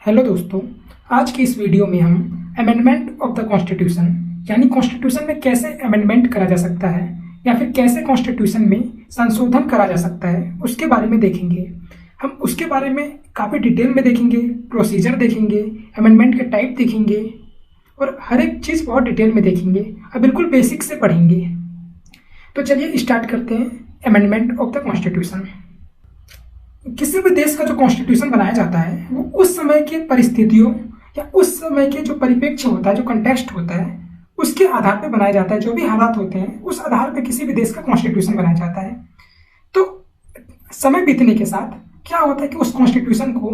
Hello दोस्तों, आज की इस वीडियो में हम अमेंडमेंट ऑफ द कॉन्स्टिट्यूशन यानी कॉन्स्टिट्यूशन में कैसे अमेंडमेंट करा जा सकता है या फिर कैसे कॉन्स्टिट्यूशन में संशोधन करा जा सकता है उसके बारे में देखेंगे। हम उसके बारे में काफ़ी डिटेल में देखेंगे, प्रोसीजर देखेंगे, अमेंडमेंट के टाइप देखेंगे और हर एक चीज़ बहुत डिटेल में देखेंगे और बिल्कुल बेसिक से पढ़ेंगे। तो चलिए स्टार्ट करते हैं अमेंडमेंट ऑफ द कॉन्स्टिट्यूशन। किसी भी देश का जो कॉन्स्टिट्यूशन बनाया जाता है वो उस समय के परिस्थितियों या उस समय के जो परिप्रेक्ष्य होता है, जो कंटेक्स्ट होता है, उसके आधार पर बनाया जाता है। जो भी हालात होते हैं उस आधार पर किसी भी देश का कॉन्स्टिट्यूशन बनाया जाता है। तो समय बीतने के साथ क्या होता है कि उस कॉन्स्टिट्यूशन को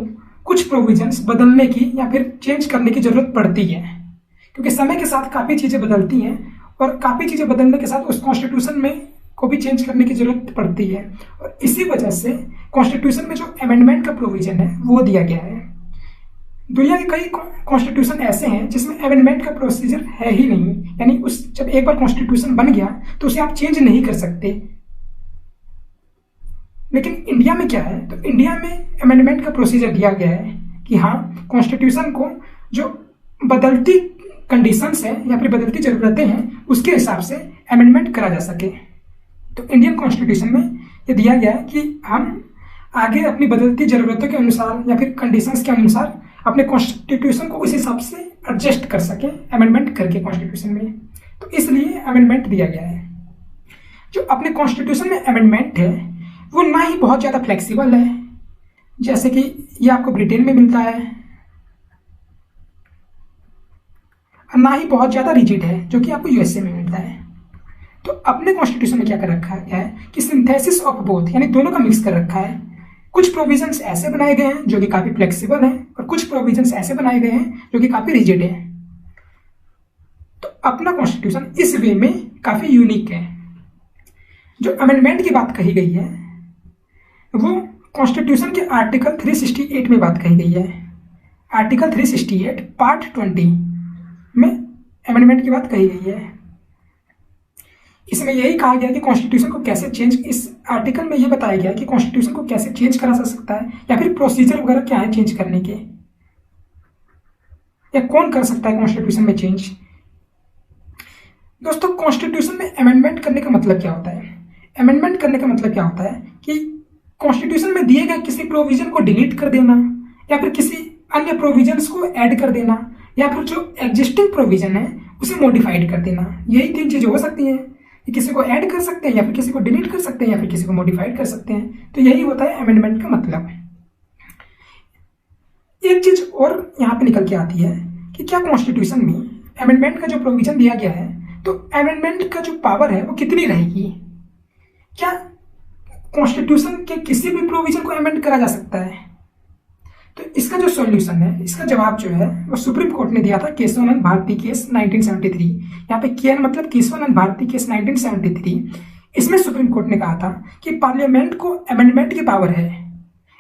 कुछ प्रोविजंस बदलने की या फिर चेंज करने की जरूरत पड़ती है, क्योंकि समय के साथ काफ़ी चीज़ें बदलती हैं और काफ़ी चीज़ें बदलने के साथ उस कॉन्स्टिट्यूशन में को भी चेंज करने की जरूरत पड़ती है। और इसी वजह से कॉन्स्टिट्यूशन में जो अमेंडमेंट का प्रोविजन है वो दिया गया है। दुनिया के कई कॉन्स्टिट्यूशन ऐसे हैं जिसमें अमेंडमेंट का प्रोसीजर है ही नहीं, यानी उस जब एक बार कॉन्स्टिट्यूशन बन गया तो उसे आप चेंज नहीं कर सकते। लेकिन इंडिया में क्या है, तो इंडिया में अमेंडमेंट का प्रोसीजर दिया गया है कि हाँ, कॉन्स्टिट्यूशन को जो बदलती कंडीशंस है या फिर बदलती जरूरतें हैं उसके हिसाब से अमेंडमेंट करा जा सके। तो इंडियन कॉन्स्टिट्यूशन में ये दिया गया है कि हम आगे अपनी बदलती ज़रूरतों के अनुसार या फिर कंडीशंस के अनुसार अपने कॉन्स्टिट्यूशन को उस हिसाब से एडजस्ट कर सकें अमेंडमेंट करके कॉन्स्टिट्यूशन में। तो इसलिए अमेंडमेंट दिया गया है। जो अपने कॉन्स्टिट्यूशन में अमेंडमेंट है वो ना ही बहुत ज़्यादा फ्लेक्सिबल है, जैसे कि ये आपको ब्रिटेन में मिलता है, और ना ही बहुत ज़्यादा रिजिड है जो कि आपको यूएसए में मिलता है। तो अपने कॉन्स्टिट्यूशन में क्या कर रखा है कि सिंथेसिस ऑफ बोथ यानी दोनों का मिक्स कर रखा है। कुछ प्रोविजंस ऐसे बनाए गए हैं जो कि काफ़ी फ्लेक्सिबल हैं और कुछ प्रोविजंस ऐसे बनाए गए हैं जो कि काफ़ी रिजिड हैं। तो अपना कॉन्स्टिट्यूशन इस वे में काफ़ी यूनिक है। जो अमेंडमेंट की बात कही गई है वो कॉन्स्टिट्यूशन के आर्टिकल 368 में बात कही गई है। आर्टिकल 368 पार्ट 20 में अमेंडमेंट की बात कही गई है। इसमें यही कहा गया कि कॉन्स्टिट्यूशन को कैसे चेंज, इस आर्टिकल में ये बताया गया कि कॉन्स्टिट्यूशन को कैसे चेंज करा जा सकता है या फिर प्रोसीजर वगैरह क्या है चेंज करने के, या कौन कर सकता है कॉन्स्टिट्यूशन में चेंज। दोस्तों, कॉन्स्टिट्यूशन में अमेंडमेंट करने का मतलब क्या होता है? अमेंडमेंट करने का मतलब क्या होता है कि कॉन्स्टिट्यूशन में दिए गए किसी प्रोविजन को डिलीट कर देना या फिर किसी अन्य प्रोविजंस को ऐड कर देना या फिर जो एग्जिस्टिंग प्रोविजन है उसे मॉडिफाइड कर देना। यही तीन चीजें हो सकती हैं कि किसी को ऐड कर सकते हैं या फिर किसी को डिलीट कर सकते हैं या फिर किसी को मॉडिफाइड कर सकते हैं। तो यही होता है अमेंडमेंट का मतलब। एक चीज और यहाँ पे निकल के आती है कि क्या कॉन्स्टिट्यूशन में अमेंडमेंट का जो प्रोविजन दिया गया है तो अमेंडमेंट का जो पावर है वो कितनी रहेगी? क्या कॉन्स्टिट्यूशन के किसी भी प्रोविजन को अमेंड करा जा सकता है? तो इसका जो सॉल्यूशन है, इसका जवाब जो है वो सुप्रीम कोर्ट ने दिया था केशवानंद भारती केस 1973। यहाँ पे केएन मतलब केशवानंद भारती केस 1973। इसमें सुप्रीम कोर्ट ने कहा था कि पार्लियामेंट को अमेंडमेंट की पावर है।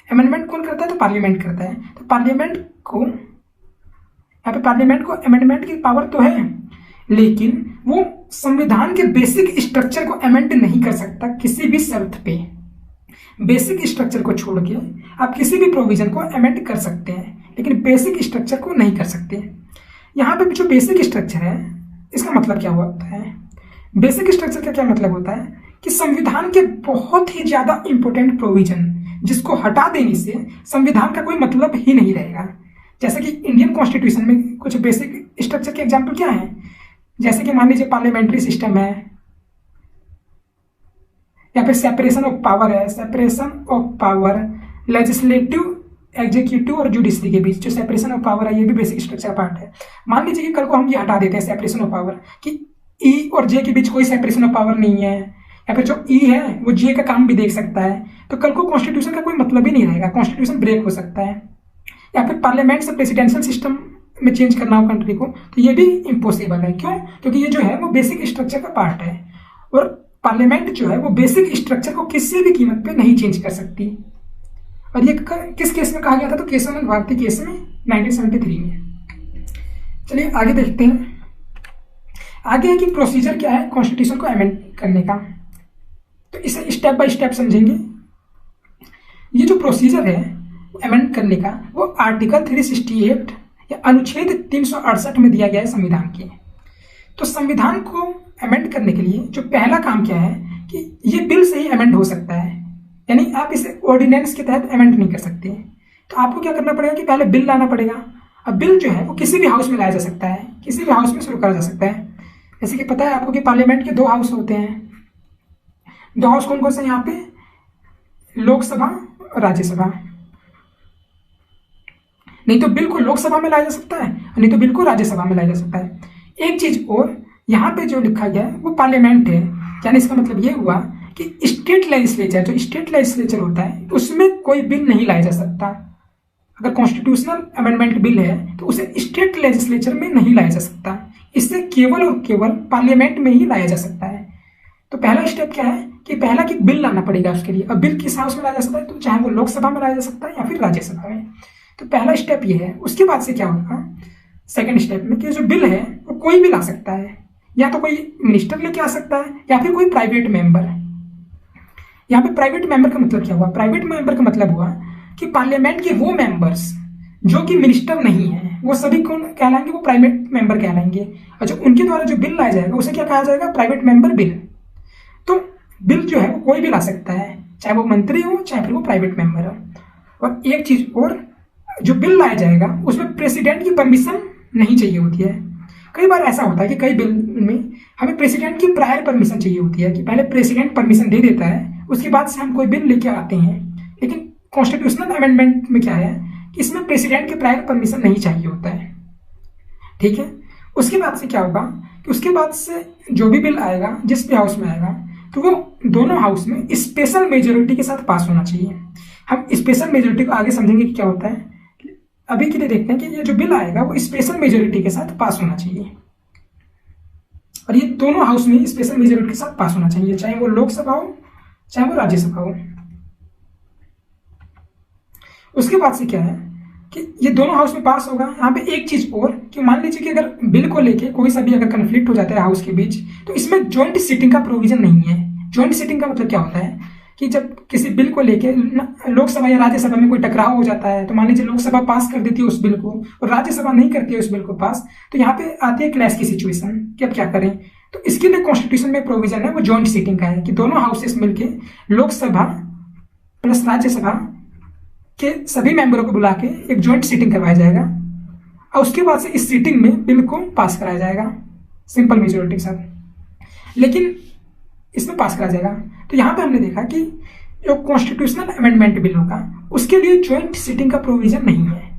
अमेंडमेंट कौन करता है? तो पार्लियामेंट करता है। तो पार्लियामेंट को यहाँ पे पार्लियामेंट को अमेंडमेंट की पावर तो है, लेकिन वो संविधान के बेसिक स्ट्रक्चर को अमेंड नहीं कर सकता किसी भी शर्त पे। बेसिक स्ट्रक्चर को छोड़ के आप किसी भी प्रोविजन को अमेंड कर सकते हैं, लेकिन बेसिक स्ट्रक्चर को नहीं कर सकते। यहाँ पे जो बेसिक स्ट्रक्चर है इसका मतलब क्या होता है? बेसिक स्ट्रक्चर का क्या मतलब होता है कि संविधान के बहुत ही ज्यादा इंपॉर्टेंट प्रोविजन जिसको हटा देने से संविधान का कोई मतलब ही नहीं रहेगा। जैसे कि इंडियन कॉन्स्टिट्यूशन में कुछ बेसिक स्ट्रक्चर के एग्जाम्पल क्या है, जैसे कि मान लीजिए पार्लियामेंट्री सिस्टम है या फिर सेपरेशन ऑफ पावर है। Separation of power legislative, executive और जुडिशरी के बीच जो सेपरेशन ऑफ पावर है ये भी बेसिक स्ट्रक्चर पार्ट है। मान लीजिए कि कल को हम ये हटा देते हैं सेपरेशन ऑफ पावर कि ई और जे के बीच कोई सेपरेशन ऑफ पावर नहीं है, या फिर जो ई है वो जे का काम भी देख सकता है, तो कल को कॉन्स्टिट्यूशन का कोई मतलब ही नहीं रहेगा, कॉन्स्टिट्यूशन ब्रेक हो सकता है। या फिर पार्लियामेंट से प्रेसिडेंशियल सिस्टम में चेंज करना हो कंट्री को तो ये भी इम्पॉसिबल है। क्यों? क्योंकि ये जो है वो बेसिक स्ट्रक्चर का पार्ट है और पार्लियामेंट जो है वो बेसिक स्ट्रक्चर को किसी भी कीमत पे नहीं चेंज कर सकती। और ये किस केस में कहा गया था? तो केशवानंद भारती केस में 1973 में। चलिए आगे देखते हैं। आगे है कि प्रोसीजर क्या है कॉन्स्टिट्यूशन को अमेंड करने का, तो इसे स्टेप बाय स्टेप समझेंगे। ये जो प्रोसीजर है अमेंड करने का वो आर्टिकल 368 या अनुच्छेद 368 में दिया गया है संविधान के। तो संविधान को अमेंड करने के लिए जो पहला काम क्या है कि ये बिल से ही अमेंड हो सकता है, यानी आप इसे ऑर्डिनेंस के तहत अमेंड नहीं कर सकते। तो आपको क्या करना पड़ेगा कि पहले बिल लाना पड़ेगा। अब बिल जो है वो किसी भी हाउस में लाया जा सकता है, किसी भी हाउस में शुरू करा जा सकता है। जैसे कि पता है आपको कि पार्लियामेंट के 2 हाउस होते हैं। 2 हाउस कौन कौन से यहाँ पे? लोकसभा और राज्यसभा। नहीं तो बिल को लोकसभा में लाया जा सकता है, नहीं तो बिल को राज्यसभा में लाया जा सकता है। एक चीज और, यहाँ पे जो लिखा गया है वो पार्लियामेंट है, यानी इसका मतलब ये हुआ कि स्टेट लेजिस्लेचर, जो स्टेट लेजिस्लेचर होता है उसमें कोई बिल नहीं लाया जा सकता। अगर कॉन्स्टिट्यूशनल अमेंडमेंट बिल है तो उसे स्टेट लेजिस्लेचर में नहीं लाया जा सकता, इसे केवल और केवल पार्लियामेंट में ही लाया जा सकता है। तो पहला स्टेप क्या है कि पहला कि बिल लाना पड़ेगा उसके लिए। अब बिल किस हाउस में लाया जा सकता है? तो चाहे वो लोकसभा में लाया जा सकता है या फिर राज्यसभा में। तो पहला स्टेप ये है। उसके बाद से क्या होगा सेकंड स्टेप में कि जो बिल है वो कोई भी ला सकता है, या तो कोई मिनिस्टर लेके आ सकता है या फिर कोई प्राइवेट मेंबर। यहाँ पे प्राइवेट मेंबर का मतलब क्या हुआ? प्राइवेट मेंबर का मतलब हुआ कि पार्लियामेंट के वो मेंबर्स जो कि मिनिस्टर नहीं है वो सभी कौन कहलाएंगे? वो प्राइवेट मेंबर कहलाएंगे। और जो उनके द्वारा जो बिल लाया जाएगा उसे क्या कहा जाएगा? Private member bill. तो बिल जो है वो कोई भी ला सकता है, चाहे वो मंत्री हो चाहे फिर वो प्राइवेट मेंबर हो। और एक चीज और, जो बिल लाया जाएगा उसमें प्रेसिडेंट की परमिशन नहीं चाहिए होती है। कई बार ऐसा होता है कि कई बिल में हमें प्रेसिडेंट की प्रायर परमिशन चाहिए होती है, कि पहले प्रेसिडेंट परमिशन दे देता है उसके बाद से हम कोई बिल लेके आते हैं। लेकिन कॉन्स्टिट्यूशनल अमेंडमेंट में क्या है कि इसमें प्रेसिडेंट की प्रायर परमिशन नहीं चाहिए होता है। ठीक है। उसके बाद से क्या होगा कि उसके बाद से जो भी बिल आएगा जिस भी हाउस में आएगा तो वो दोनों हाउस में स्पेशल मेजोरिटी के साथ पास होना चाहिए। हम स्पेशल मेजोरिटी को आगे समझेंगे कि क्या होता है। अभी के लिए देखते हैं कि ये जो बिल आएगा वो स्पेशल मेजोरिटी के साथ पास होना चाहिए, और ये दोनों हाउस में स्पेशल मेजोरिटी के साथ पास होना चाहिए, चाहे वो लोकसभा हो चाहे वो राज्यसभा हो। उसके बाद से क्या है कि ये दोनों हाउस में पास होगा। यहाँ पे एक चीज और कि मान लीजिए कि अगर बिल को लेके कोई सा भी अगर कंफ्लिक्ट हो जाता है हाउस के बीच, तो इसमें जॉइंट सिटिंग का प्रोविजन नहीं है। जॉइंट सिटिंग का मतलब क्या होता है कि जब किसी बिल को लेके लोकसभा या राज्यसभा में कोई टकराव हो जाता है, तो मान लीजिए लोकसभा पास कर देती है उस बिल को और राज्यसभा नहीं करती है उस बिल को पास, तो यहाँ पे आती है क्लैश की सिचुएशन कि अब क्या करें। तो इसके लिए कॉन्स्टिट्यूशन में प्रोविजन है वो जॉइंट सीटिंग का है कि दोनों हाउसेस मिलके लोकसभा प्लस राज्यसभा के सभी मेंबरों को बुला के एक जॉइंट सीटिंग करवाया जाएगा, और उसके बाद से इस सीटिंग में बिल को पास कराया जाएगा सिंपल मेजोरिटी के साथ, लेकिन इसमें पास करा जाएगा। तो यहाँ पे हमने देखा कि जो कॉन्स्टिट्यूशनल अमेंडमेंट बिल होगा उसके लिए जॉइंट सीटिंग का प्रोविजन नहीं है।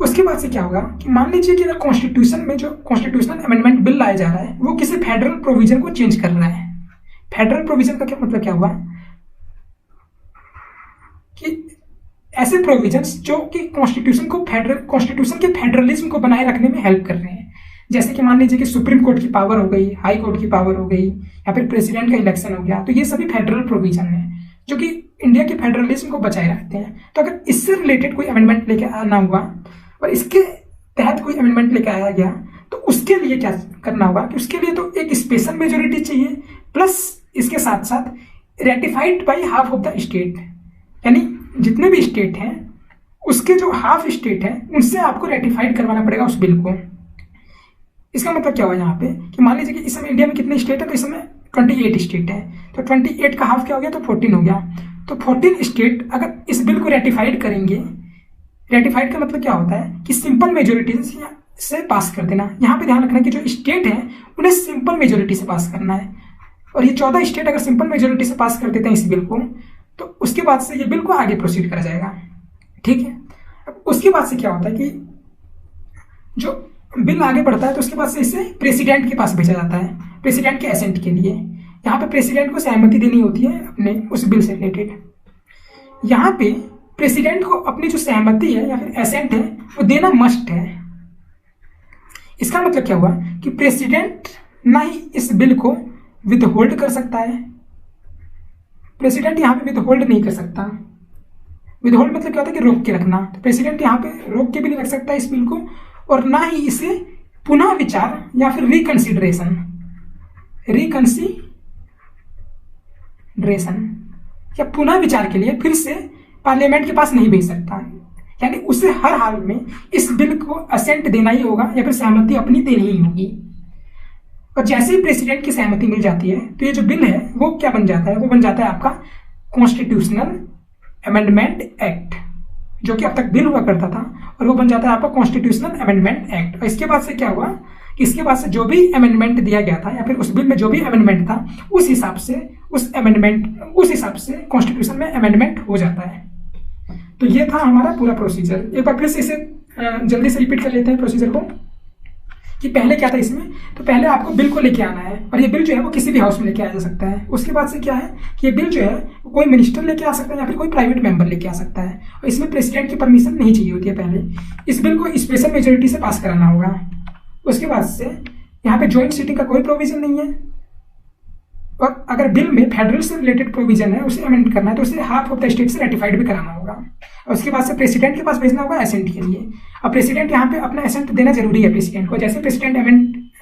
उसके बाद से क्या होगा कि मान लीजिए कि अगर कॉन्स्टिट्यूशन में जो कॉन्स्टिट्यूशनल अमेंडमेंट बिल लाया जा रहा है वो किसी फेडरल प्रोविजन को चेंज कर रहा है। फेडरल प्रोविजन का क्या मतलब क्या हुआ कि ऐसे प्रोविजंस जो कि कॉन्स्टिट्यूशन के फेडरलिज्म को बनाए रखने में हेल्प कर रहे हैं। जैसे कि मान लीजिए कि सुप्रीम कोर्ट की पावर हो गई, हाई कोर्ट की पावर हो गई, या फिर प्रेसिडेंट का इलेक्शन हो गया, तो ये सभी फेडरल प्रोविजन है जो कि इंडिया के फेडरलिज्म को बचाए रखते हैं। तो अगर इससे रिलेटेड कोई अमेंडमेंट लेके आना हुआ और इसके तहत कोई अमेंडमेंट लेके आया गया, तो उसके लिए क्या करना होगा कि उसके लिए तो एक स्पेशल मेजोरिटी चाहिए, प्लस इसके साथ साथ ratified by half of the state, यानी जितने भी स्टेट हैं उसके जो हाफ स्टेट है उनसे आपको रेटिफाइड करवाना पड़ेगा उस बिल को। इसका मतलब क्या हुआ यहाँ पे कि मान लीजिए कि इस समय इंडिया में कितने स्टेट है, तो इस समय 28 स्टेट है, तो 28 का हाफ क्या हो गया, तो 14 हो गया। तो 14 स्टेट अगर इस बिल को रेटिफाइड करेंगे, रेटिफाइड का मतलब क्या होता है कि सिंपल मेजोरिटी से पास कर देना। यहाँ पे ध्यान रखना कि जो स्टेट है उन्हें सिंपल मेजोरिटी से पास करना है, और ये 14 स्टेट अगर सिंपल मेजोरिटी से पास कर देते हैं इस बिल को, तो उसके बाद से ये बिल को आगे प्रोसीड करा जाएगा। ठीक है। अब उसके बाद से क्या होता है कि जो बिल आगे बढ़ता है तो उसके बाद से इसे प्रेसिडेंट के पास भेजा जाता है, प्रेसिडेंट के एसेंट के लिए। यहाँ पे प्रेसिडेंट को सहमति देनी होती है अपने उस बिल से रिलेटेड। यहाँ पे प्रेसिडेंट को अपनी जो सहमति है या फिर एसेंट है वो देना मस्ट है। इसका मतलब क्या हुआ कि प्रेसिडेंट ना ही इस बिल को विदहोल्ड कर सकता है, प्रेसिडेंट यहाँ पे विदहोल्ड नहीं कर सकता। विदहोल्ड मतलब क्या होता है कि रोक के रखना, तो प्रेसिडेंट यहाँ पे रोक के भी नहीं रख सकता इस बिल को, और ना ही इसे पुनः विचार या फिर रिकंसिडरेशन या पुनः विचार के लिए फिर से पार्लियामेंट के पास नहीं भेज सकता, यानी उसे हर हाल में इस बिल को असेंट देना ही होगा या फिर सहमति अपनी देनी ही होगी। और जैसे ही प्रेसिडेंट की सहमति मिल जाती है तो ये जो बिल है वो क्या बन जाता है, वो बन जाता है आपका कॉन्स्टिट्यूशनल अमेंडमेंट एक्ट, जो कि अब तक बिल हुआ करता था, और वो बन जाता है आपका कॉन्स्टिट्यूशनल अमेंडमेंट एक्ट। और इसके बाद से क्या हुआ कि इसके बाद से जो भी अमेंडमेंट दिया गया था या फिर उस बिल में जो भी अमेंडमेंट था उस हिसाब से कॉन्स्टिट्यूशन में अमेंडमेंट हो जाता है। तो ये था हमारा पूरा प्रोसीजर। एक बार फिर से इसे जल्दी से रिपीट कर लेते हैं प्रोसीजर को, कि पहले क्या था इसमें। तो पहले आपको बिल को लेके आना है, और ये बिल जो है वो किसी भी हाउस में लेके आया जा सकता है। उसके बाद से क्या है कि ये बिल जो है कोई मिनिस्टर लेके आ सकता है या फिर कोई प्राइवेट मेंबर लेके आ सकता है, और इसमें प्रेसिडेंट की परमिशन नहीं चाहिए होती है। पहले इस बिल को स्पेशल मेजोरिटी से पास कराना होगा। उसके बाद से यहाँ पे ज्वाइंट सीटिंग का कोई प्रोविजन नहीं है, और अगर बिल में फेडरल से रिलेटेड प्रोविजन है उसे अमेंड करना है तो उसे हाफ ऑफ द स्टेट से रेटिफाइड भी कराना होगा। और उसके बाद से प्रेसिडेंट के पास भेजना होगा एसेंट के लिए। अब प्रेसिडेंट यहाँ पे अपना एसेंट देना जरूरी है प्रेसिडेंट को। जैसे प्रेसिडेंट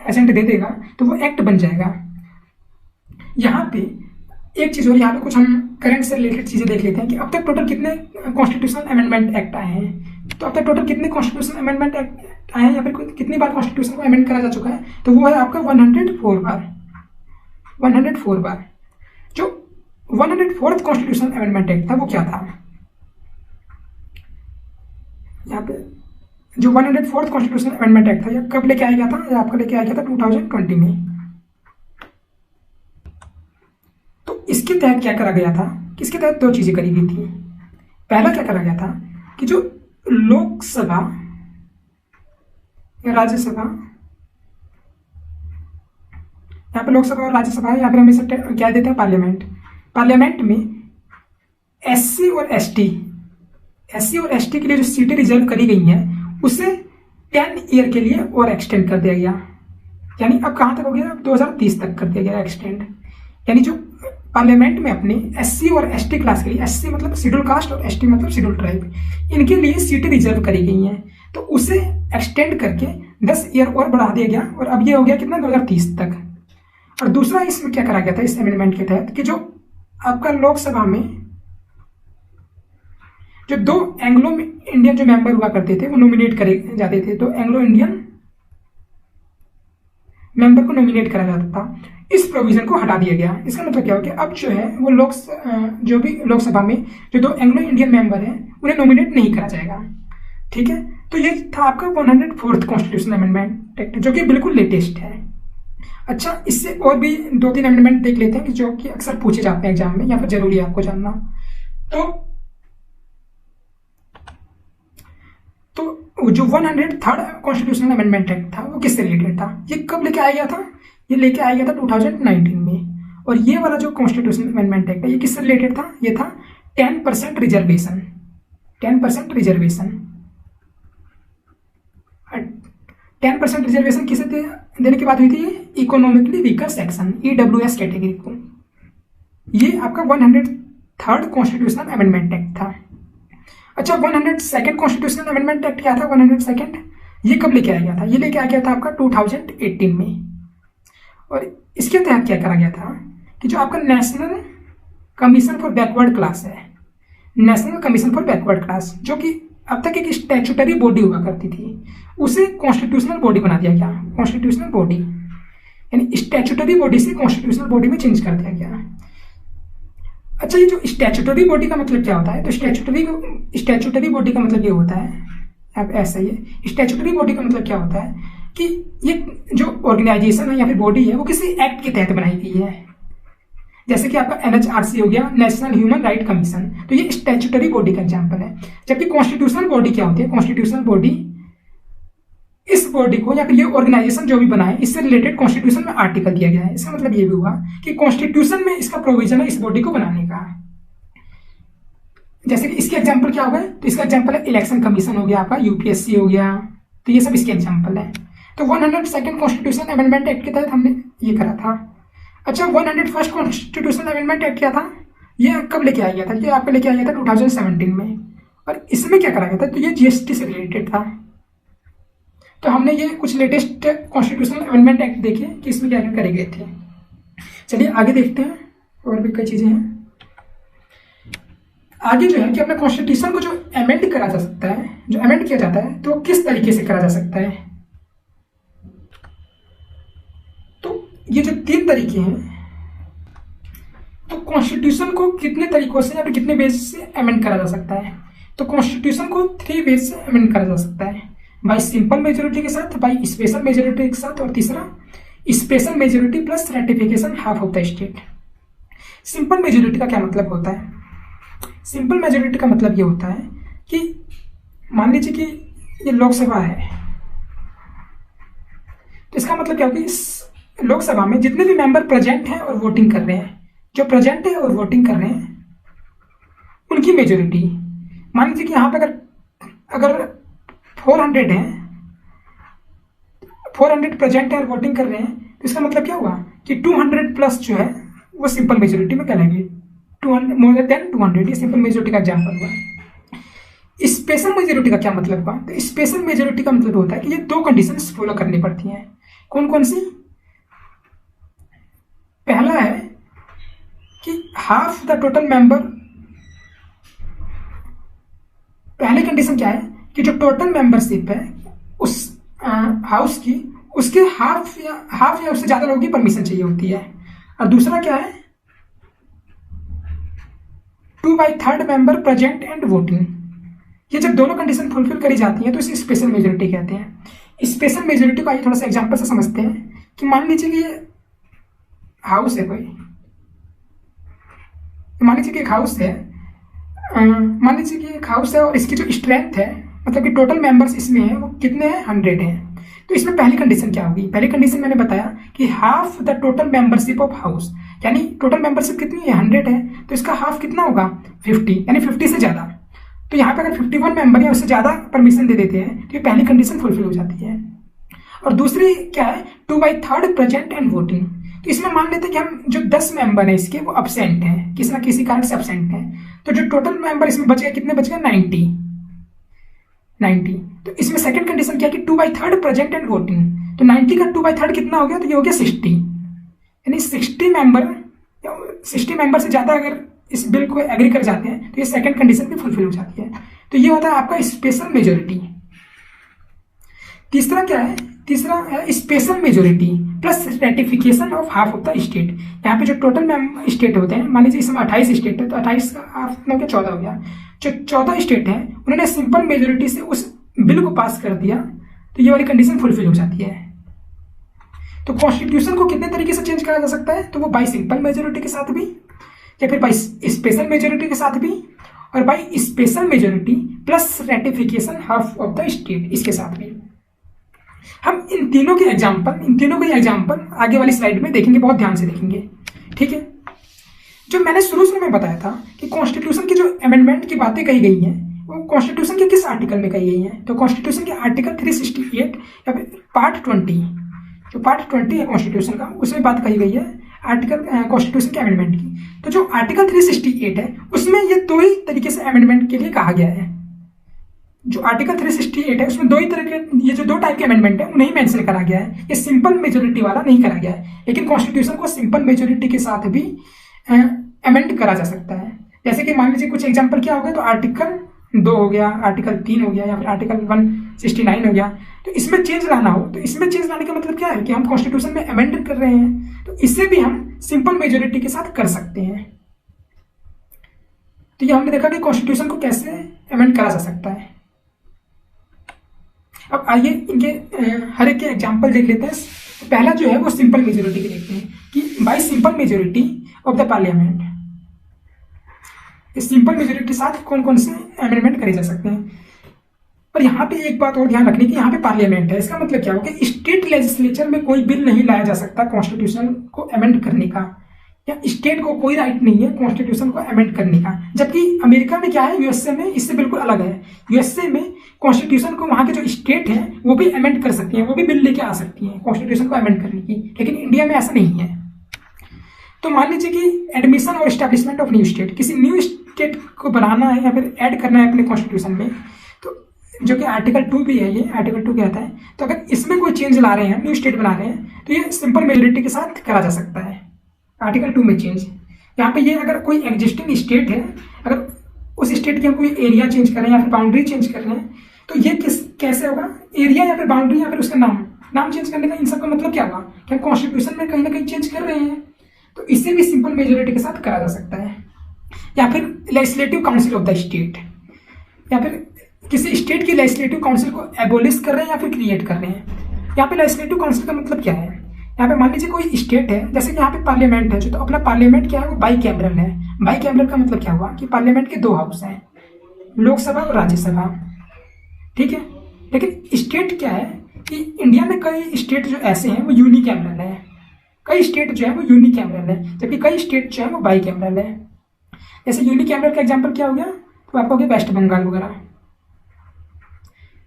एसेंट दे देगा तो वो एक्ट बन जाएगा। यहाँ पे एक चीज और, यहाँ पे कुछ हम करंट से रिलेटेड चीजें देख लेते हैं कि अब तक टोटल कितने कॉन्स्टिट्यूशनल अमेंडमेंट एक्ट आए हैं। तो अब तक टोटल कितने कॉन्स्टिट्यूशनल अमेंडमेंट एक्ट आए हैं या फिर कितनी बार कॉन्स्टिट्यूशन को अमेंड करा जा चुका है, तो वो है आपका 104 बार। 104 बार। जो 104th कॉन्स्टिट्यूशनल अमेंडमेंट एक्ट था वो क्या था, यहाँ पे जो 104th कॉन्स्टिट्यूशनल अमेंडमेंट एक्ट था, ये कब लेके आया गया था, ये आपका लेके आया गया था 2020 में। तो इसके तहत क्या करा गया था कि इसके तहत दो चीजें करी गई थी। पहला क्या करा गया था कि जो लोकसभा या राज्यसभा, यहाँ पे लोकसभा और राज्यसभा है, या फिर हम इसे क्या देते हैं पार्लियामेंट में एससी और एसटी के लिए जो सीटें रिजर्व करी गई हैं उसे 10 ईयर के लिए और एक्सटेंड कर दिया गया। यानी अब कहाँ तक हो गया, अब 2030 तक कर दिया गया एक्सटेंड। यानी जो पार्लियामेंट में अपनी एससी और एसटी क्लास के लिए, एससी मतलब शेड्यूल कास्ट और एसटी मतलब शेड्यूल ट्राइब, इनके लिए सीटें रिजर्व करी गई हैं, तो उसे एक्सटेंड करके 10 ईयर और बढ़ा दिया गया, और अब ये हो गया कितना, 2030 तक। और दूसरा इसमें क्या करा गया था इस अमेंडमेंट के तहत कि जो आपका लोकसभा में जो 2 एंग्लो इंडियन जो मेंबर हुआ करते थे वो नॉमिनेट करे जाते थे, तो एंग्लो इंडियन मेंबर को नॉमिनेट करा जाता था। इस प्रोविजन को हटा दिया गया। इसका मतलब क्या हो गया, अब जो है वो जो भी लोकसभा में जो 2 एंग्लो इंडियन मेंबर हैं उन्हें नॉमिनेट नहीं करा जाएगा। ठीक है, तो ये था आपका 104th कॉन्स्टिट्यूशनल अमेंडमेंट एक्ट, जो कि बिल्कुल लेटेस्ट है। अच्छा, इससे और भी 2-3 अमेंडमेंट देख लेते हैं कि जो कि अक्सर पूछे जाते हैं एग्जाम में या फिर जरूरी है आपको जानना। तो जो 103rd कॉन्स्टिट्यूशनल अमेंडमेंट एक्ट था वो किससे रिलेटेड था, ये कब लेके आया गया था, ये लेके आया गया था 2019 में। और ये वाला जो कॉन्स्टिट्यूशनल अमेंडमेंट एक्ट है ये किससे रिलेटेड था, ये था 10% रिजर्वेशन। 10% रिजर्वेशन किसे देने की बात हुई थी, economically weaker section, EWS category को। ये आपका 103rd कॉन्स्टिट्यूशनल अमेंडमेंट एक्ट था। अच्छा, 102nd कॉन्स्टिट्यूशनल अमेंडमेंट एक्ट क्या था, 102nd, ये कब लेके आया गया था, ये लेके आया गया था आपका 2018 में। और इसके तहत क्या करा गया था कि जो आपका national commission for backward class है, national commission for backward class, जो कि अब तक एक स्टैट्यूटरी बॉडी हुआ करती थी, उसे कॉन्स्टिट्यूशनल बॉडी बना दिया गया। कॉन्स्टिट्यूशनल बॉडी यानी स्टैट्यूटरी बॉडी से कॉन्स्टिट्यूशनल बॉडी में चेंज कर दिया गया। अच्छा, ये जो स्टैट्यूटरी बॉडी का मतलब क्या होता है, तो स्टैट्यूटरी बॉडी का मतलब ये होता है, अब ऐसा ही है, स्टैट्यूटरी बॉडी का मतलब क्या होता है कि ये जो ऑर्गेनाइजेशन है या फिर बॉडी है वो किसी एक्ट के तहत बनाई गई है। जैसे कि आपका NHRC हो गया, नेशनल ह्यूमन राइट कमीशन, तो ये स्टैट्यूटरी बॉडी का एग्जांपल है। जबकि कॉन्स्टिट्यूशनल बॉडी क्या होती है, कॉन्स्टिट्यूशनल बॉडी इस बॉडी को या फिर ये ऑर्गेनाइजेशन जो भी बना है इससे रिलेटेड कॉन्स्टिट्यूशन में आर्टिकल दिया गया है। इसका मतलब ये भी हुआ कि कॉन्स्टिट्यूशन में इसका प्रोविजन है इस बॉडी को बनाने का। जैसे कि इसके एग्जांपल क्या हो गए, तो इसका एग्जांपल है इलेक्शन कमीशन हो गया, आपका UPSC हो गया, तो ये सब इसके एग्जांपल है। तो 102nd कॉन्स्टिट्यूशनल अमेंडमेंट एक्ट के तहत हमने ये करा था। अच्छा, 101st कॉन्स्टिट्यूशनल अमेंडमेंट एक्ट क्या था, ये कब लेके आया गया था, ये आपको लेके आया गया था 2017 में। और इसमें क्या करा गया था, तो ये GST से रिलेटेड था। तो हमने ये कुछ लेटेस्ट कॉन्स्टिट्यूशनल अमेंडमेंट एक्ट देखे कि इसमें क्या क्या करे गए थे। चलिए आगे देखते हैं, और भी कई चीज़ें हैं। आगे जो है कि अपने कॉन्स्टिट्यूशन को जो अमेंड करा जा सकता है, जो अमेंड किया जाता है, तो किस तरीके से करा जा सकता है। तो ये जो 3 तरीके हैं, तो कॉन्स्टिट्यूशन को कितने तरीकों से या फिर कितने वेज से अमेंड करा जा सकता है। तो कॉन्स्टिट्यूशन को 3 वेज से अमेंड करा जा सकता है, बाई सिंपल मेजोरिटी के साथ, बाई स्पेशल मेजोरिटी के साथ, और तीसरा special majority plus ratification half of the state. Simple majority का क्या मतलब होता है। सिंपल मेजोरिटी का मतलब ये होता है कि मान लीजिए कि ये लोकसभा है, तो इसका मतलब क्या होगा, इस लोकसभा में जितने भी मेंबर प्रेजेंट हैं और वोटिंग कर रहे हैं, जो प्रेजेंट है और वोटिंग कर रहे हैं, उनकी मेजोरिटी। मान लीजिए कि यहाँ पे अगर 400 हैं, 400 प्रेजेंट है और वोटिंग कर रहे हैं, तो इसका मतलब क्या हुआ कि 200 प्लस जो है वो सिंपल मेजोरिटी में कहलाएगी। 200 मोर देन 200, ये सिंपल मेजोरिटी का एग्जाम्पल हुआ। स्पेशल मेजोरिटी का क्या मतलब हुआ। तो स्पेशल मेजोरिटी का मतलब होता है कि ये 2 कंडीशंस फॉलो करनी पड़ती हैं। कौन कौन सी। पहला है कि हाफ द टोटल मेंबर। पहली कंडीशन क्या है कि जो टोटल मेंबरशिप है उस हाउस की, उसके हाफ या उससे ज्यादा लोगों की परमिशन चाहिए होती है। और दूसरा क्या है, 2/3 मेंबर प्रेजेंट एंड वोटिंग। ये जब दोनों कंडीशन फुलफिल करी जाती हैं तो इसे स्पेशल मेजोरिटी कहते हैं। स्पेशल मेजोरिटी को आइए थोड़ा सा एग्जांपल से समझते हैं कि मान लीजिए कि ये हाउस है कोई, मान लीजिए कि एक हाउस है, मान लीजिए कि एक हाउस है और इसकी जो स्ट्रेंथ है, मतलब कि टोटल मेंबर्स इसमें है वो कितने हैं, 100 हैं। तो इसमें पहली कंडीशन क्या होगी। पहली कंडीशन मैंने बताया कि half the total membership of house, यानी टोटल मेंबरशिप कितनी है, 100 है, तो इसका हाफ कितना होगा, 50, यानी 50 से ज्यादा। तो यहाँ पे अगर 51 मेंबर या उससे ज्यादा परमिशन दे देते हैं तो ये पहली कंडीशन फुलफिल हो जाती है। और दूसरी क्या है, 2/3 प्रेजेंट एंड वोटिंग। तो इसमें मान लेते हैं कि हम जो 10 मेंबर है इसके वो अब्सेंट हैं, किसी ना किसी कारण से अब्सेंट हैं, तो जो टोटल मेंबर इसमें बच गए, कितने बच गए, 90। तो इसमें सेकंड कंडीशन क्या है कि 2/3 प्रेजेंट एंड वोटिंग। तो 90 का 2/3 कितना हो गया, तो ये हो गया 60, यानी 60 मेंबर से ज्यादा अगर इस बिल को एग्री कर जाते हैं तो ये सेकंड कंडीशन भी फुलफिल हो जाती है। तो ये होता है आपका स्पेशल मेजोरिटी। तीसरा क्या है, तीसरा है special majority plus ratification of half of the state. यहाँ पे जो टोटल स्टेट होते हैं, मान लीजिए इसमें 28 स्टेट है, तो 28 का हाफ में 14 हो गया। जो 14 स्टेट हैं उन्होंने सिंपल मेजोरिटी से उस बिल को पास कर दिया, तो ये वाली कंडीशन फुलफिल हो जाती है। तो कॉन्स्टिट्यूशन को कितने तरीके से चेंज करा जा सकता है, तो वो बाई सिंपल मेजोरिटी के साथ भी, या फिर बाई स्पेशल मेजोरिटी के साथ भी, और by special majority plus ratification half of the state, इसके साथ भी। हम इन तीनों के एग्जाम्पल आगे वाली स्लाइड में देखेंगे, बहुत ध्यान से देखेंगे, ठीक है। जो मैंने शुरू में बताया था कि कॉन्स्टिट्यूशन की जो अमेंडमेंट की बातें कही गई हैं वो कॉन्स्टिट्यूशन के किस आर्टिकल में कही गई हैं, तो कॉन्स्टिट्यूशन के आर्टिकल 368 या फिर पार्ट 20, जो पार्ट 20 है कॉन्स्टिट्यूशन का, उसमें बात कही गई है आर्टिकल कॉन्स्टिट्यूशन के अमेंडमेंट की। तो जो आर्टिकल 368 है उसमें ये 2 ही तरीके से अमेंडमेंट के लिए कहा गया है। जो आर्टिकल 368 है उसमें 2 ही तरह के, ये जो 2 टाइप के अमेंडमेंट है उन्हें मेंशन करा गया है, ये सिंपल मेजोरिटी वाला नहीं करा गया है। लेकिन कॉन्स्टिट्यूशन को सिंपल मेजोरिटी के साथ भी अमेंड करा जा सकता है। जैसे कि मान लीजिए कुछ एग्जांपल क्या हो गया, तो आर्टिकल 2 हो गया, आर्टिकल 3 हो गया, या फिर आर्टिकल 169 हो गया। तो इसमें चेंज लाना हो, तो इसमें चेंज लाने का मतलब क्या है कि हम कॉन्स्टिट्यूशन में अमेंड कर रहे हैं, तो इसे भी हम सिंपल मेजोरिटी के साथ कर सकते हैं। तो ये हमने देखा कि कॉन्स्टिट्यूशन को कैसे अमेंड करा जा सकता है। अब आइए इनके हर एक के एग्जाम्पल देख लेते हैं। पहला जो है वो सिंपल मेजोरिटी के देखते हैं कि bye simple majority of the parliament, इस सिंपल मेजोरिटी के साथ कौन कौन से अमेंडमेंट करे जा सकते हैं। पर यहाँ पे एक बात और ध्यान रखने की, यहाँ पे पार्लियामेंट है, इसका मतलब क्या होगा कि स्टेट लेजिस्लेचर में कोई बिल नहीं लाया जा सकता कॉन्स्टिट्यूशन को अमेंड करने का, या स्टेट को कोई राइट नहीं है कॉन्स्टिट्यूशन को अमेंड करने का। जबकि अमेरिका में क्या है, यूएसए में इससे बिल्कुल अलग है। यूएसए में कॉन्स्टिट्यूशन को वहाँ के जो स्टेट है वो भी अमेंड कर सकती हैं, वो भी बिल लेके आ सकती हैं कॉन्स्टिट्यूशन को अमेंड करने की, लेकिन इंडिया में ऐसा नहीं है। तो मान लीजिए कि एडमिशन और एस्टैब्लिशमेंट ऑफ न्यू स्टेट, किसी न्यू स्टेट को बनाना है या फिर ऐड करना है अपने कॉन्स्टिट्यूशन में, तो जो कि आर्टिकल 2 भी है, ये आर्टिकल 2 कहता है। तो अगर इसमें कोई चेंज ला रहे हैं, न्यू स्टेट बना रहे हैं, तो ये सिंपल मेजोरिटी के साथ करा जा सकता है। आर्टिकल 2 में चेंज, यहाँ पे ये अगर कोई एग्जिस्टिंग स्टेट है, अगर उस स्टेट की हम कोई एरिया चेंज कर रहे हैं या फिर बाउंड्री चेंज कर रहे हैं, तो ये कैसे होगा, एरिया या फिर बाउंड्री या फिर उसका नाम चेंज करने का इन सब का मतलब क्या होगा कि हम कॉन्स्टिट्यूशन में कहीं ना कहीं चेंज कर रहे हैं। तो इसे भी सिंपल मेजोरिटी के साथ करा जा सकता है। या फिर legislative council of the state, या फिर किसी स्टेट की लेजिस्लेटिव काउंसिल को एबोलिश कर रहे हैं या फिर क्रिएट कर रहे हैं। यहाँ पे लेजिस्लेटिव काउंसिल का मतलब क्या है, यहाँ पे मान लीजिए कोई स्टेट है, जैसे कि यहाँ पे पार्लियामेंट है, जो तो अपना पार्लियामेंट क्या है वो बाई कैमरल है। बाई कैमरल का मतलब क्या हुआ कि पार्लियामेंट के 2 हाउस हैं, लोकसभा और राज्यसभा, ठीक है। लेकिन स्टेट क्या है कि इंडिया में कई स्टेट जो ऐसे हैं वो यूनिकैमरल है, कई स्टेट जो है वो यूनिकैमरल है, जबकि कई स्टेट जो है वो बाई कैमरल है। जैसे यूनिकैमरल का एग्जांपल क्या हो गया, तो आपका हो गया वेस्ट बंगाल वगैरह,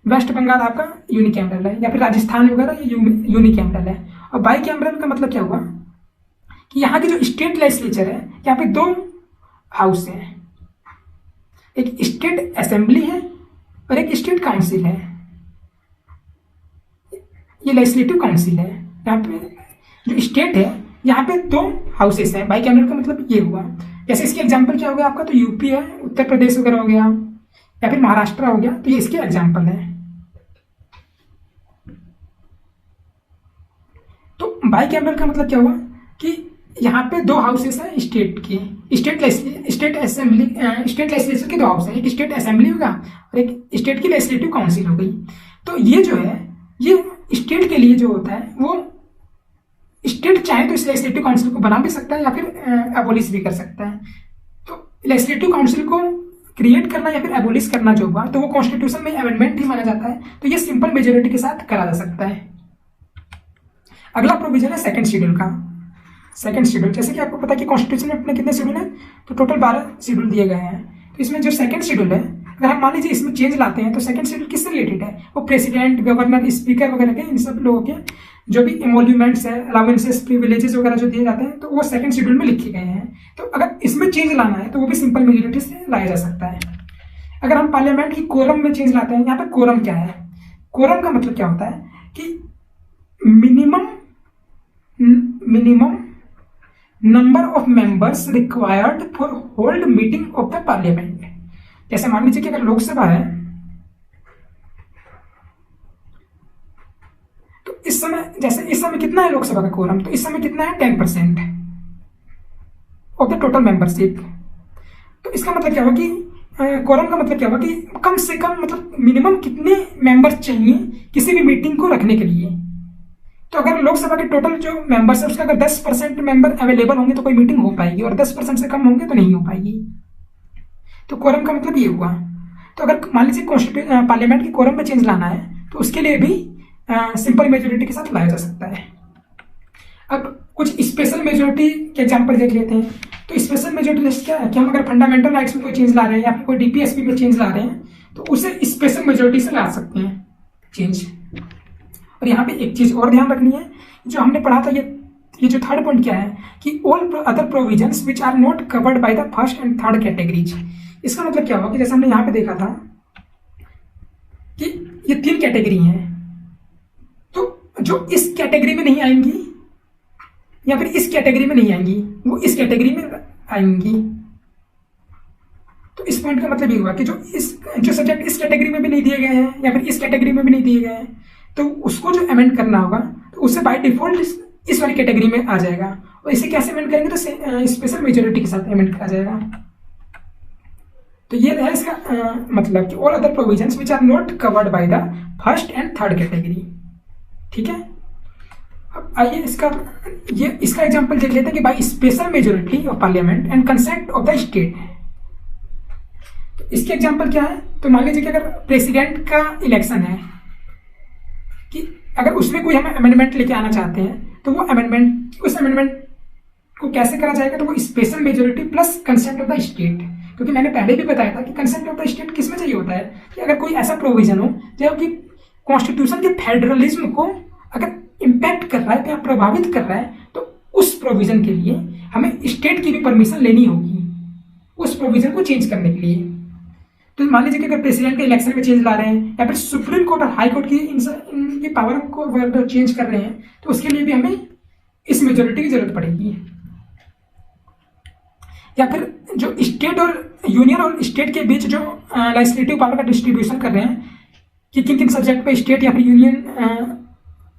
वेस्ट बंगाल आपका यूनिकैमरल है, या फिर राजस्थान वगैरह ये यूनिकैमरल है। और बाई कैमरल का मतलब क्या हुआ कि यहाँ की जो स्टेट लेजिस्लेचर है, यहाँ पे 2 हाउस हैं, एक स्टेट असेंबली है और एक स्टेट काउंसिल है। ये लेजिस्लेटिव काउंसिल है, यहाँ पे जो स्टेट है यहाँ पे 2 हाउसेस हैं। बाई कैमरल का मतलब ये हुआ। जैसे इसके एग्जाम्पल क्या हो गया आपका, तो यूपी है, उत्तर प्रदेश वगैरह हो गया, या फिर महाराष्ट्र हो गया, तो ये इसके एग्जाम्पल है। तो बाई कैमरल का मतलब क्या हुआ कि यहाँ पे 2 हाउसेस हैं स्टेट की, स्टेट असेंबली, स्टेट लेजिस्लेचर के 2 हाउस हैं, एक स्टेट असेंबली होगा और एक स्टेट की लेजिस्लेटिव काउंसिल हो गई। तो ये जो है ये स्टेट के लिए जो होता है वो स्टेट चाहे तो इस लेजिस्लेटिव काउंसिल को बना भी सकता है या फिर एबोलिश भी कर सकता है। तो लेजिस्लेटिव काउंसिल को क्रिएट करना या फिर एबोलिश करना जो हुआ तो वो कॉन्स्टिट्यूशन में अमेंडमेंट ही माना जाता है। तो ये सिंपल मेजोरिटी के साथ करा जा सकता है। अगला प्रोविजन है सेकंड शेड्यूल का। सेकंड शेड्यूल, जैसे कि आपको पता है कि कॉन्स्टिट्यूशन में अपने कितने शेड्यूल हैं, तो टोटल 12 शेड्यूल दिए गए हैं। तो इसमें जो सेकंड शेड्यूल है, अगर हम मान लीजिए इसमें चेंज लाते हैं, तो सेकंड शेड्यूल किससे रिलेटेड है, वो प्रेसिडेंट, गवर्नर, स्पीकर वगैरह के, इन सब लोगों के जो भी इमोल्यूमेंट्स है, अलाउंसेस, प्रिविलेजेस वगैरह जो दिए जाते हैं, तो वो सेकंड शेड्यूल में लिखे गए हैं। तो अगर इसमें चेंज लाना है तो वो भी सिंपल मेजोरिटी से लाया जा सकता है। अगर हम पार्लियामेंट की कोरम में चेंज लाते हैं, यहाँ पर कोरम क्या है, कोरम का मतलब क्या होता है कि minimum number of members required for hold meeting of the parliament. जैसे मान लीजिए कि अगर लोकसभा है तो इस समय, जैसे इस समय कितना है लोकसभा का कोरम, तो इस समय कितना है 10% ऑफ द टोटल मेंबरशिप। तो इसका मतलब क्या हुआ कि कोरम का मतलब क्या हुआ कि कम से कम मतलब मिनिमम कितने मेंबर्स चाहिए किसी भी मीटिंग को रखने के लिए। तो अगर लोकसभा के टोटल जो मेंबर्स है उसका अगर 10% मेंबर अवेलेबल होंगे तो कोई मीटिंग हो पाएगी, और 10% से कम होंगे तो नहीं हो पाएगी। तो कोरम का मतलब ये हुआ। तो अगर मान लीजिए पार्लियामेंट की कोरम में चेंज लाना है तो उसके लिए भी सिंपल मेजोरिटी के साथ लाया जा सकता है। अब कुछ स्पेशल मेजोरिटी के एग्जाम्पल देख लेते हैं। तो स्पेशल मेजोरिटी लिस्ट क्या है कि हम अगर फंडामेंटल राइट्स में कोई चेंज ला रहे हैं या फिर कोई डीपीएसपी में चेंज ला रहे हैं तो उसे स्पेशल मेजोरिटी से ला सकते हैं चेंज। और यहाँ पे एक चीज और ध्यान रखनी है, जो हमने पढ़ा था, ये जो थर्ड पॉइंट क्या है कि all other provisions which are not covered by the first and third categories. इसका मतलब क्या हुआ कि जैसे हमने यहाँ पे देखा था कि ये 3 कैटेगरी हैं, तो जो इस कैटेगरी में नहीं आएंगी या फिर इस कैटेगरी में नहीं आएंगी वो इस कैटेगरी में आएंगी। तो इस पॉइंट का मतलब ये हुआ कि जो सब्जेक्ट इस कैटेगरी में भी नहीं दिए गए हैं या फिर इस कैटेगरी में भी नहीं दिए गए हैं तो उसको जो अमेंड करना होगा तो उससे बाय डिफॉल्ट इस वाली कैटेगरी में आ जाएगा। और इसे कैसे अमेंड करेंगे तो स्पेशल मेजोरिटी के साथ अमेंड किया जाएगा। तो ये है इसका मतलब कि all other provisions which are not covered by the first and third category. ठीक है, अब आइए इसका एग्जांपल देख लेते हैं कि by special majority of parliament and consent of the state. तो इसके एग्जांपल क्या है, तो मान लीजिए कि अगर प्रेसिडेंट का इलेक्शन है कि अगर उसमें कोई हम अमेंडमेंट लेके आना चाहते हैं तो वो उस अमेंडमेंट को कैसे करा जाएगा, तो वो special majority plus consent of the state. क्योंकि मैंने पहले भी बताया था कि कंसेंट ऑफ द स्टेट किस में चाहिए होता है कि अगर कोई ऐसा प्रोविजन हो जो कि कॉन्स्टिट्यूशन के फेडरलिज्म को अगर इम्पैक्ट कर रहा है या प्रभावित कर रहा है तो उस प्रोविजन के लिए हमें स्टेट की भी परमिशन लेनी होगी उस प्रोविजन को चेंज करने के लिए। तो मान लीजिए कि अगर प्रेसिडेंट के इलेक्शन में चेंज ला रहे हैं या फिर सुप्रीम कोर्ट और हाई कोर्ट की इनकी पावर को अगर चेंज कर रहे हैं तो उसके लिए भी हमें इस मेजोरिटी की जरूरत पड़ेगी। या फिर जो स्टेट और यूनियन और स्टेट के बीच जो लेजिस्लेटिव पावर का डिस्ट्रीब्यूशन कर रहे हैं कि किन किन सब्जेक्ट पे स्टेट या फिर यूनियन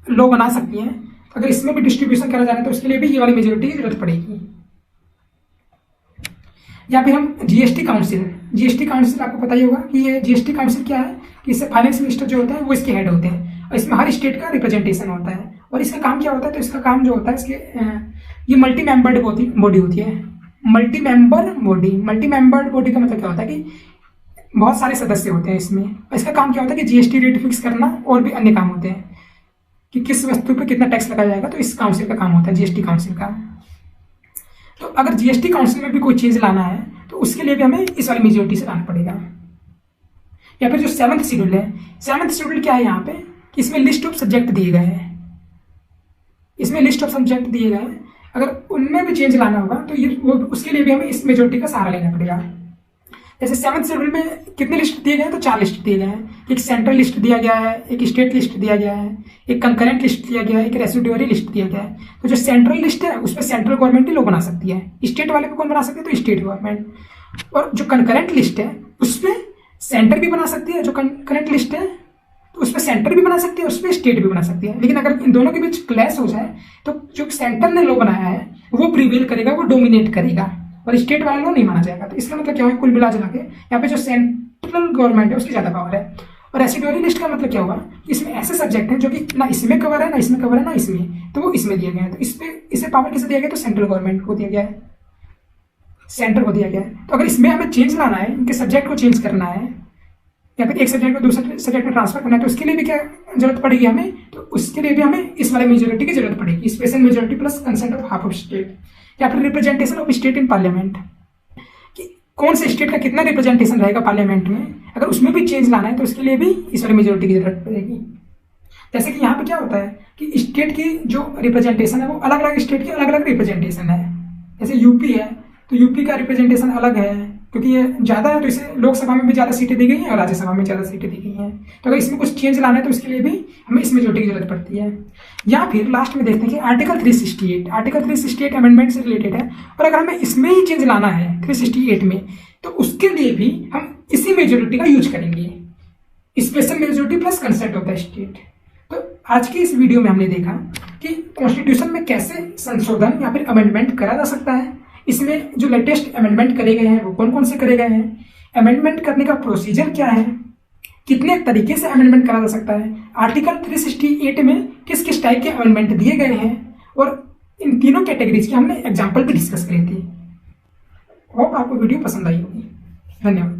लॉ बना सकती हैं, अगर इसमें भी डिस्ट्रीब्यूशन करा जा रहा है तो उसके लिए भी ये वाली मेजोरिटी की जरूरत पड़ेगी। या फिर हम जीएसटी काउंसिल आपको पता ही होगा कि ये जीएसटी काउंसिल क्या है कि इससे फाइनेंस मिनिस्टर जो होते हैं वो इसके हेड होते हैं और इसमें हर स्टेट का रिप्रेजेंटेशन होता है। और इसका काम क्या होता है, तो इसका काम जो होता है इसके ये मल्टी मेंबर्ड बॉडी होती है। मल्टी मेंबर्ड बॉडी का मतलब क्या होता है कि बहुत सारे सदस्य होते हैं इसमें। और इसका काम क्या होता है कि जीएसटी रेट फिक्स करना और भी अन्य काम होते हैं कि किस वस्तु पे कितना टैक्स लगाया जाएगा, तो इस काउंसिल का काम होता है, जीएसटी काउंसिल का। तो अगर जीएसटी काउंसिल में भी कोई चीज लाना है तो उसके लिए भी हमें इस वाली मेजोरिटी से लाना पड़ेगा। या फिर जो 7th शेड्यूल है, 7th शेड्यूल क्या है यहाँ पे कि इसमें लिस्ट ऑफ सब्जेक्ट दिए गए हैं। अगर उनमें भी चेंज लाना होगा तो ये उसके लिए भी हमें इस मेजोरिटी का सहारा लेना पड़ेगा। जैसे 7th शेड्यूल में कितने लिस्ट दिए गए हैं, तो 4 लिस्ट दिए गए हैं। एक सेंट्रल लिस्ट दिया गया है, एक स्टेट लिस्ट दिया गया है, एक कंकरेंट लिस्ट दिया गया है, एक रेसिडुअरी लिस्ट दिया गया है। तो जो सेंट्रल लिस्ट है उसमें सेंट्रल गवर्नमेंट ही लोग बना सकती है, स्टेट वाले पे कौन बना सकते हैं, तो स्टेट गवर्नमेंट। और जो कंकरेंट लिस्ट है उसमें सेंटर भी बना सकती है, जो कंकरेंट लिस्ट है तो उसमें सेंटर भी बना सकती है, उसमें स्टेट भी बना सकती है। लेकिन अगर इन दोनों के बीच क्लैश हो जाए तो जो सेंटर ने लॉ बनाया है वो प्रिवेल करेगा, वो डोमिनेट करेगा और स्टेट वाला लॉ नहीं माना जाएगा। तो इसका मतलब क्या है, कुल मिला जुला के यहाँ पे जो सेंट्रल गवर्नमेंट है उसकी ज्यादा पावर है। और रेसिडुअरी लिस्ट का मतलब क्या हुआ, इसमें ऐसे सब्जेक्ट हैं जो कि ना इसमें कवर है, ना इसमें कवर है, ना इसमें, तो वो इसमें दिया गया है। तो इसे पावर किसे दिया गया, तो सेंट्रल गवर्नमेंट को दिया गया है, सेंटर को दिया गया है। तो अगर इसमें हमें चेंज लाना है, इनके सब्जेक्ट को चेंज करना है या फिर एक सब्जेक्ट को दूसरे सब्जेक्ट में ट्रांसफर करना है, तो उसके लिए भी क्या जरूरत पड़ेगी हमें, तो उसके लिए भी हमें इस वाले मेजोरिटी की जरूरत पड़ेगी, special majority plus consent of half of state. या फिर representation of state in parliament, कि कौन से स्टेट का कितना रिप्रेजेंटेशन रहेगा पार्लियामेंट में, अगर उसमें भी चेंज लाना है तो उसके लिए भी इस वाली मेजोरिटी की जरूरत पड़ेगी। जैसे कि यहाँ पे क्या होता है कि स्टेट की जो रिप्रेजेंटेशन है वो अलग अलग स्टेट की अलग अलग रिप्रेजेंटेशन है। जैसे यूपी है तो यूपी का रिप्रेजेंटेशन अलग है, क्योंकि ये ज़्यादा है तो इसे लोकसभा में भी ज़्यादा सीटें दी गई हैं और राज्यसभा में ज़्यादा सीटें दी गई हैं। तो अगर इसमें कुछ चेंज लाना है तो उसके लिए भी हमें इस मेजोरिटी की जरूरत पड़ती है। या फिर लास्ट में देखते हैं कि आर्टिकल 368 अमेंडमेंट से रिलेटेड है, और अगर हमें इसमें ही चेंज लाना है 368 में, तो उसके लिए भी हम इसी मेजोरिटी का यूज करेंगे, special majority plus consent of the state. तो आज की इस वीडियो में हमने देखा कि कॉन्स्टिट्यूशन में कैसे संशोधन या फिर अमेंडमेंट करा जा सकता है, इसमें जो लेटेस्ट अमेंडमेंट करे गए हैं वो कौन कौन से करे गए हैं, अमेंडमेंट करने का प्रोसीजर क्या है, कितने तरीके से अमेंडमेंट करा जा सकता है, आर्टिकल 368 में किस किस टाइप के अमेंडमेंट दिए गए हैं, और इन तीनों कैटेगरीज की हमने एग्जाम्पल भी डिस्कस करे थे। होप आपको वीडियो पसंद आई होगी। धन्यवाद।